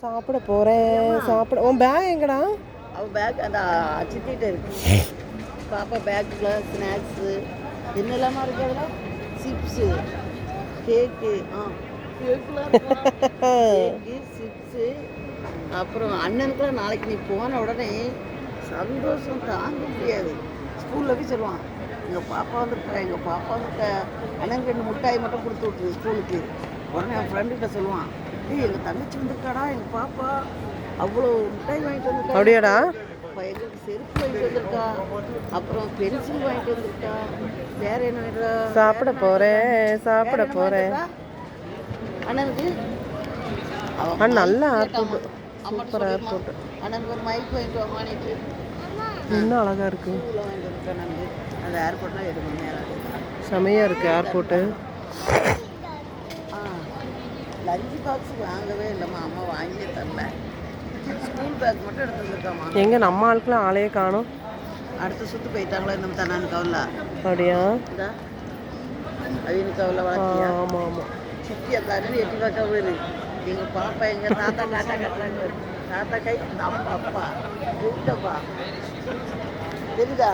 சாப்பிட போகிறேன் சாப்பிட. உன் பேக் எங்கடா? அவள் பேக் அந்த சித்திகிட்ட இருக்கு. பாப்பா பேக்கில் ஸ்நாக்ஸு என்னெல்லாமா இருக்கு அதில்? சிப்ஸு, கேக்கு, கேக்குலாம் கேக்கு, சிப்ஸு. அப்புறம் அண்ணனுக்குலாம் நாளைக்கு நீ போன உடனே சந்தோஷம் தாங்க முடியாது. ஸ்கூலில் போய் சொல்லுவான், எங்கள் பாப்பா வந்துருக்கா, எங்கள் பாப்பா வந்துருக்கா, அண்ணனுக்கு 2 மிட்டாய் மட்டும் கொடுத்து விட்டுரு ஸ்கூலுக்கு. உடனே என் ஃப்ரெண்டுகிட்ட சொல்லுவான், ஏய் எங்கள் தங்கச்சி வந்திருக்காடா, எங்கள் பாப்பா அவ்வளோ மிட்டாய் வாங்கிட்டு வந்திருக்கா. அப்படியாடா? எங்களுக்கு செருப்பு வாங்கிட்டு வந்திருக்கா, அப்புறம் பென்சில் வாங்கிட்டு வந்திருக்கா. வேற என்ன வேண்டா? சாப்பிட போகிறேன் அண்ணனுக்கு நல்ல ஏர்போர்ட், சூப்பர் ஏர்போர்ட். அண்ணனுக்கு ஒரு மைக் வாங்கிட்டு வாங்கிட்டு இன்னும் அழகாக இருக்கு. வாங்கிட்டு வந்துருக்கேன் நான். அந்த ஏர்போர்ட்லாம் எடுக்கணும் நேரம் செமையாக இருக்குது ஏர்போர்ட்டு. லஞ்ச் பாக்ஸ் வாங்கவே இல்லைம்மா, அம்மா வாங்கியே தரல. ஸ்கூல் பேக் மட்டும் எடுத்து வந்துருக்காம்மா. எங்கே நம்ம ஆளுக்குலாம் ஆளையே காணும். அடுத்த சுற்று போயிட்டாங்களா இன்னும் தன்னான்னு கவலை. அப்படியா? இதா அவனு கவலை வளர்த்தியா? ஆமாம் ஆமாம். சித்தி அந்த அண்ணன் எட்டி பார்க்க போயிரு. எங்கள் பாப்பா எங்கள் தாத்தா காட்டா கட்டுறாங்க. தாத்தா கை நம்ம அப்பா தெரியுதாப்பா தெரியுதா?